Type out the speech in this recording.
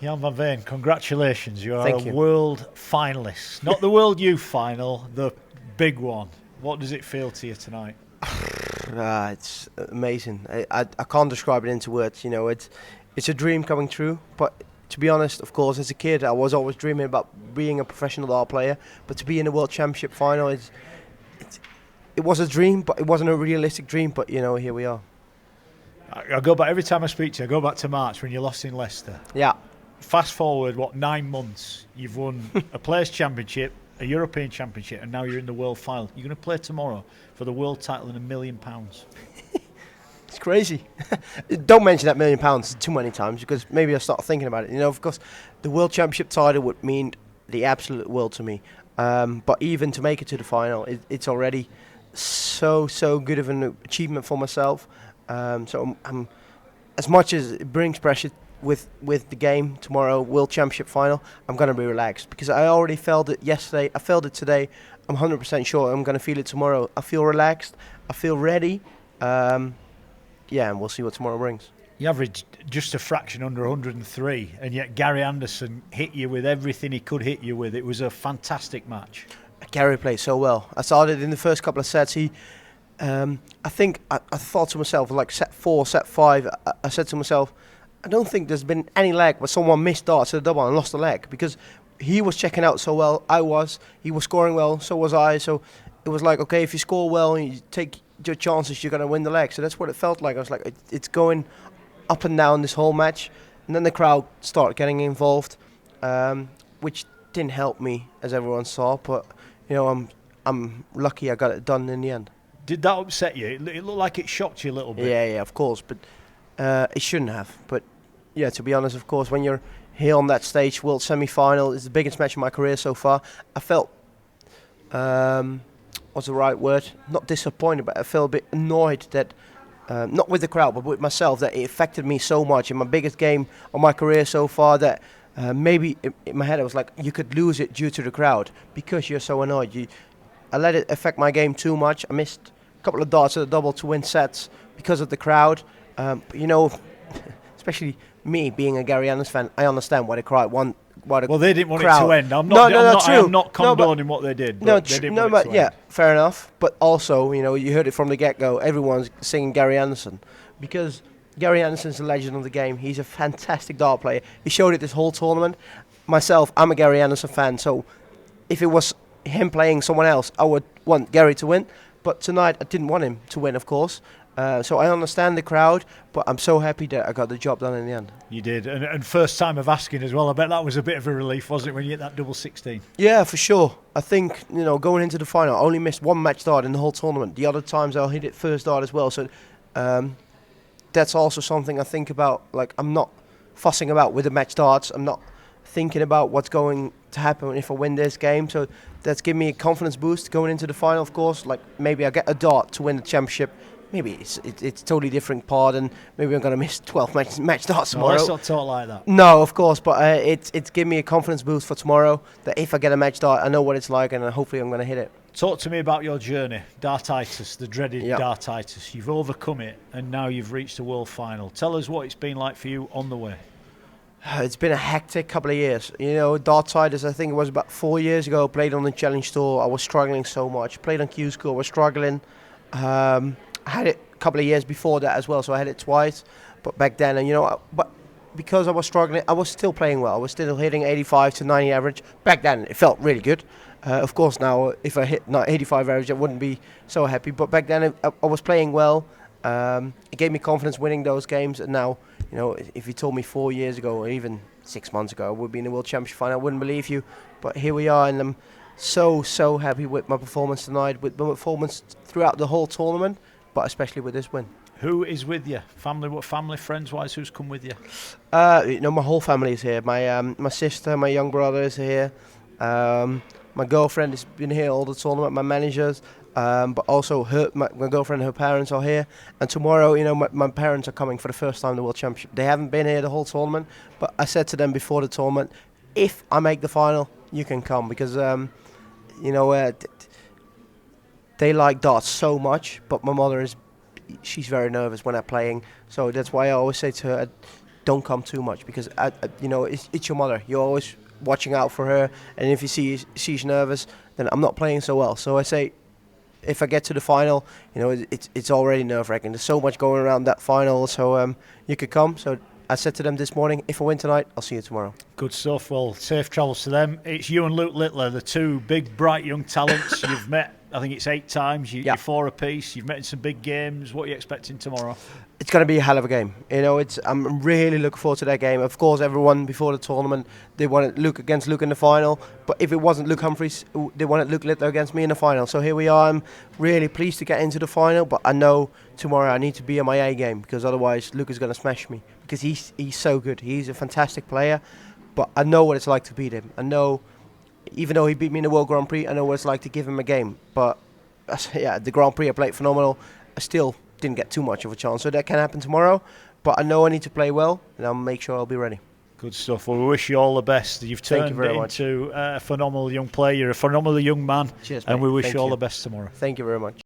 Gian van Veen, congratulations. You are Thank a you. world finalist. Not the World Youth final, the big one. What does it feel to you tonight? It's amazing. I can't describe it into words. You know, it's a dream coming true. But to be honest, of course, as a kid, I was always dreaming about being a professional dart player. But to be in the World Championship final, it was a dream, but it wasn't a realistic dream. But you know, here we are. I go back every time I speak to you. I go back to March when you lost in Leicester. Yeah. Fast forward, 9 months? You've won a Players' Championship, a European Championship, and now you're in the World Final. You're going to play tomorrow for the world title and £1 million. It's crazy. Don't mention that £1 million too many times because maybe I'll start thinking about it. You know, of course, the World Championship title would mean the absolute world to me. But even to make it to the final, it's already so good of an achievement for myself. So I'm, as much as it brings pressure with the game tomorrow, World Championship final, I'm going to be relaxed because I already felt it yesterday. I felt it today. I'm 100% sure I'm going to feel it tomorrow. I feel relaxed. I feel ready. And we'll see what tomorrow brings. You averaged just a fraction under 103, and yet Gary Anderson hit you with everything he could hit you with. It was a fantastic match. Gary played so well. I started in the first couple of sets. I think I thought to myself, like set 4, set 5, I said to myself, I don't think there's been any leg where someone missed darts at the double and lost a leg because he was checking out so well. He was scoring well, so was I. So it was like, okay, if you score well and you take your chances, you're going to win the leg. So that's what it felt like. I was like, it's going up and down this whole match. And then the crowd started getting involved, which didn't help me, as everyone saw. But, you know, I'm lucky I got it done in the end. Did that upset you? It looked like it shocked you a little bit. Yeah, of course. But it shouldn't have. But, yeah, to be honest, of course, when you're here on that stage, world semi-final, it's the biggest match of my career so far. I felt, what's the right word? Not disappointed, but I felt a bit annoyed that, not with the crowd, but with myself, that it affected me so much in my biggest game of my career so far that maybe in my head I was like, you could lose it due to the crowd because you're so annoyed. I let it affect my game too much. I missed a couple of darts at the double to win sets because of the crowd. But you know, especially me being a Gary Anderson fan, I understand why they cried. Well, they didn't want crowd. it to end. I'm not true. condoning what they did. But they didn't want it to end. Fair enough. But also, you know, you heard it from the get-go. Everyone's singing Gary Anderson because Gary Anderson's a legend of the game. He's a fantastic dart player. He showed it this whole tournament. Myself, I'm a Gary Anderson fan, so if it was him playing someone else, I would want Gary to win. But tonight, I didn't want him to win, of course. So I understand the crowd, but I'm so happy that I got the job done in the end. You did, and first time of asking as well. I bet that was a bit of a relief, wasn't it, when you hit that double 16? Yeah, for sure. I think, you know, going into the final, I only missed one match dart in the whole tournament. The other times I'll hit it first dart as well. So that's also something I think about. Like, I'm not fussing about with the match darts. I'm not thinking about what's going to happen if I win this game. So that's given me a confidence boost going into the final, of course. Like, maybe I get a dart to win the championship. Maybe it's totally different part, and maybe I'm going to miss 12 match darts tomorrow. Let's not talk like that. No, of course, but it's given me a confidence boost for tomorrow, that if I get a match dart, I know what it's like, and hopefully I'm going to hit it. Talk to me about your journey, dartitis, the dreaded dartitis. You've overcome it, and now you've reached the world final. Tell us what it's been like for you on the way. It's been a hectic couple of years. You know, dartitis, I think it was about 4 years ago. Played on the Challenge Tour. I was struggling so much. Played on Q School. I was struggling. I had it a couple of years before that as well, so I had it twice. But back then, and you know, but because I was struggling, I was still playing well. I was still hitting 85 to 90 average. Back then, it felt really good. Of course, now if I hit 85 average, I wouldn't be so happy. But back then, I was playing well. It gave me confidence winning those games. And now, you know, if you told me 4 years ago or even 6 months ago I would be in the World Championship final, I wouldn't believe you. But here we are, and I'm so happy with my performance tonight, with my performance throughout the whole tournament, but especially with this win. Who is with you? Family, friends-wise, who's come with you? You know, my whole family is here. My sister, my young brother is here. My girlfriend has been here all the tournament. My managers, but also my girlfriend and her parents are here. And tomorrow, you know, my parents are coming for the first time to the World Championship. They haven't been here the whole tournament, but I said to them before the tournament, if I make the final, you can come because, you know, they like darts so much, but my mother she's very nervous when I'm playing. So that's why I always say to her, don't come too much, because it's your mother. You're always watching out for her, and if you see she's nervous, then I'm not playing so well. So I say, if I get to the final, it's already nerve-wracking. There's so much going around that final, so you could come. So I said to them this morning, if I win tonight, I'll see you tomorrow. Good stuff. Well, safe travels to them. It's you and Luke Littler, the two big, bright young talents. You've met, I think it's 8 times. You're 4 apiece. You've met in some big games. What are you expecting tomorrow? It's going to be a hell of a game. I'm really looking forward to that game. Of course, everyone before the tournament, they wanted Luke against Luke in the final. But if it wasn't Luke Humphries, they wanted Luke Littler against me in the final. So here we are. I'm really pleased to get into the final. But I know tomorrow I need to be on my A game, because otherwise Luke is going to smash me. Because he's so good. He's a fantastic player. But I know what it's like to beat him. I know, even though he beat me in the World Grand Prix, I know what it's like to give him a game. But the Grand Prix I played phenomenal. I still didn't get too much of a chance, so that can happen tomorrow. But I know I need to play well, and I'll make sure I'll be ready. Good stuff. Well, we wish you all the best. You've turned into a phenomenal young player. You're a phenomenal young man. Cheers, and mate. we wish Thank you all you. the best tomorrow. Thank you very much.